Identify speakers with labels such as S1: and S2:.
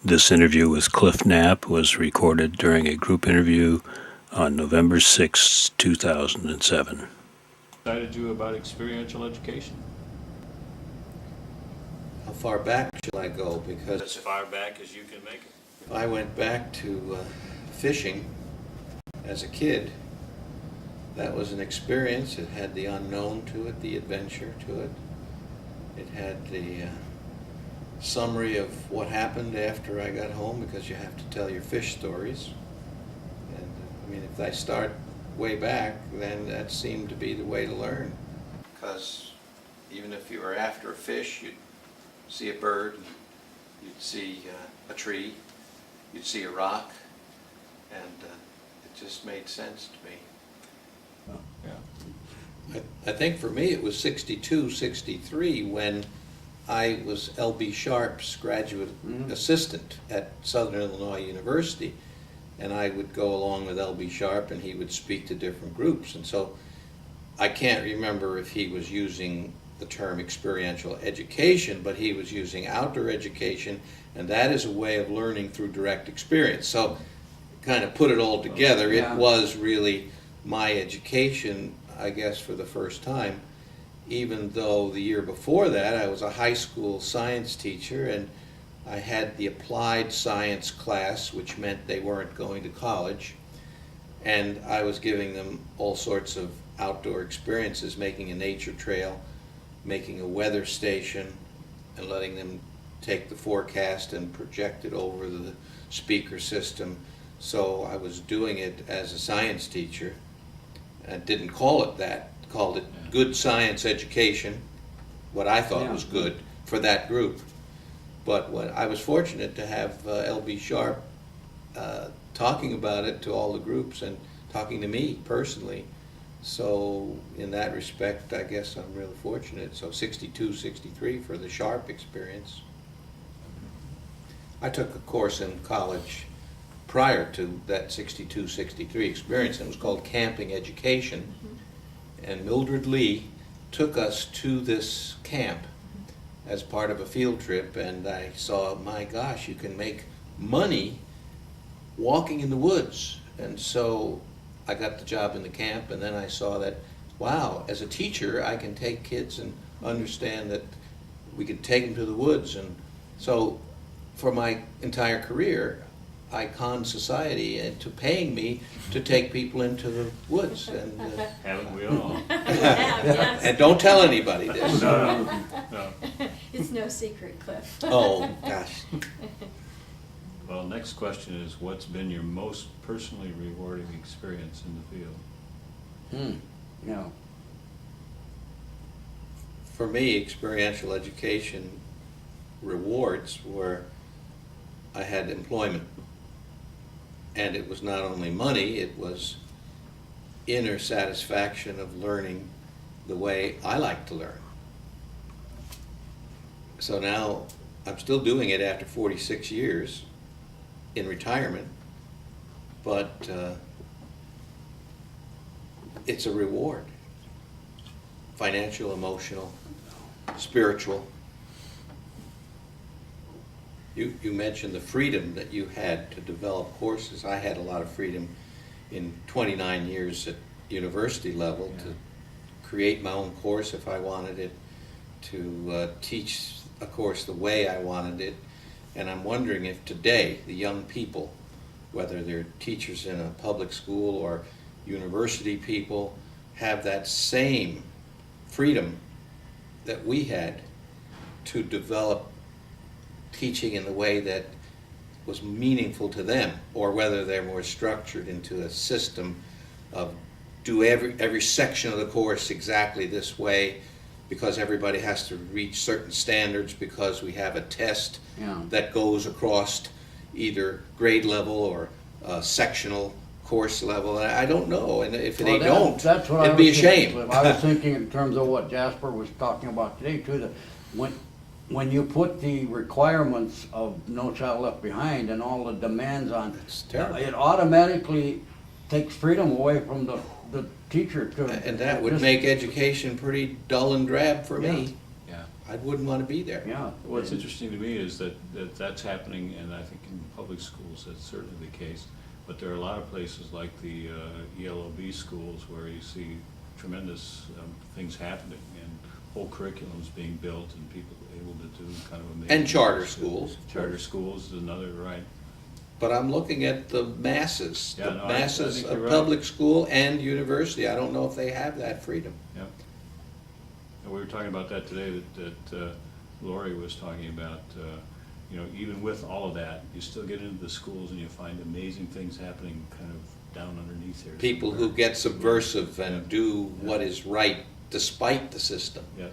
S1: This interview with Cliff Knapp was recorded during a group interview on November 6, 2007.
S2: Excited you about experiential education?
S3: How far back shall I go? Because
S2: As far back as you can make it.
S3: if I went back to fishing as a kid, that was an experience. It had the unknown to it, the adventure to it. It had the summary of what happened after I got home, because you have to tell your fish stories. And I mean, if I start way back, then that seemed to be the way to learn. Because even if you were after a fish, you'd see a bird, you'd see a tree, you'd see a rock, and it just made sense to me.
S2: Yeah.
S3: I think for me it was 62, 63 when I was L.B. Sharp's graduate assistant at Southern Illinois University, and I would go along with L.B. Sharp and he would speak to different groups. And so I can't remember if he was using the term experiential education, but he was using outdoor education, and that is a way of learning through direct experience. So kind of put it all together,
S4: Yeah.
S3: It was really my education, I guess, for the first time, even though the year before that I was a high school science teacher and I had the applied science class, which meant they weren't going to college, and I was giving them all sorts of outdoor experiences, making a nature trail, making a weather station, and letting them take the forecast and project it over the speaker system. So I was doing it as a science teacher. I didn't call it that, called it good science education, what I thought was good for that group. But when I was fortunate to have L.B. Sharp talking about it to all the groups and talking to me personally. So in that respect, I guess I'm really fortunate. So 62, 63 for the Sharp experience. I took a course in college prior to that 62, 63 experience, and it was called Camping Education. And Mildred Lee took us to this camp as part of a field trip, and I saw, my gosh, you can make money walking in the woods. And so I got the job in the camp, and then I saw that, wow, as a teacher, I can take kids and understand that we could take them to the woods. And so for my entire career, I conned society into paying me to take people into the woods. And
S2: Haven't we all?
S5: Yes.
S3: and don't tell anybody this.
S2: No.
S5: It's no secret, Cliff.
S3: Oh, gosh.
S2: Well, next question is, what's been your most personally rewarding experience in the field?
S4: No.
S3: For me, experiential education rewards were I had employment. And it was not only money, it was inner satisfaction of learning the way I like to learn. So now I'm still doing it after 46 years in retirement, but it's a reward. Financial, emotional, spiritual. You mentioned the freedom that you had to develop courses. I had a lot of freedom in 29 years at university level to create my own course if I wanted it, to teach a course the way I wanted it. And I'm wondering if today the young people, whether they're teachers in a public school or university people, have that same freedom that we had to develop teaching in the way that was meaningful to them, or whether they're more structured into a system of do every section of the course exactly this way because everybody has to reach certain standards because we have a test that goes across either grade level or sectional course level. I don't know, and if they don't, it'd be a shame.
S4: I was thinking in terms of what Jasper was talking about today too, that when you put the requirements of No Child Left Behind and all the demands on, it automatically takes freedom away from the teacher to.
S3: And that would make education pretty dull and drab for me.
S2: Yeah.
S3: I wouldn't want to be there.
S4: Yeah.
S2: What's interesting to me is that that's happening, and I think in public schools that's certainly the case. But there are a lot of places like the ELOB schools where you see tremendous things happening and whole curriculums being built and people able to do kind of amazing.
S3: And charter
S2: things.
S3: schools.
S2: Charter schools is another, right.
S3: But I'm looking at the masses,
S2: Yeah,
S3: the
S2: no, I
S3: masses
S2: think
S3: of
S2: you're right.
S3: public school and university. I don't know if they have that freedom.
S2: Yeah. And we were talking about that today, that Lori was talking about, you know, even with all of that, you still get into the schools and you find amazing things happening kind of down underneath here.
S3: People who
S2: somewhere.
S3: get subversive and
S2: Yeah.
S3: do what is right despite the system.
S2: Yeah,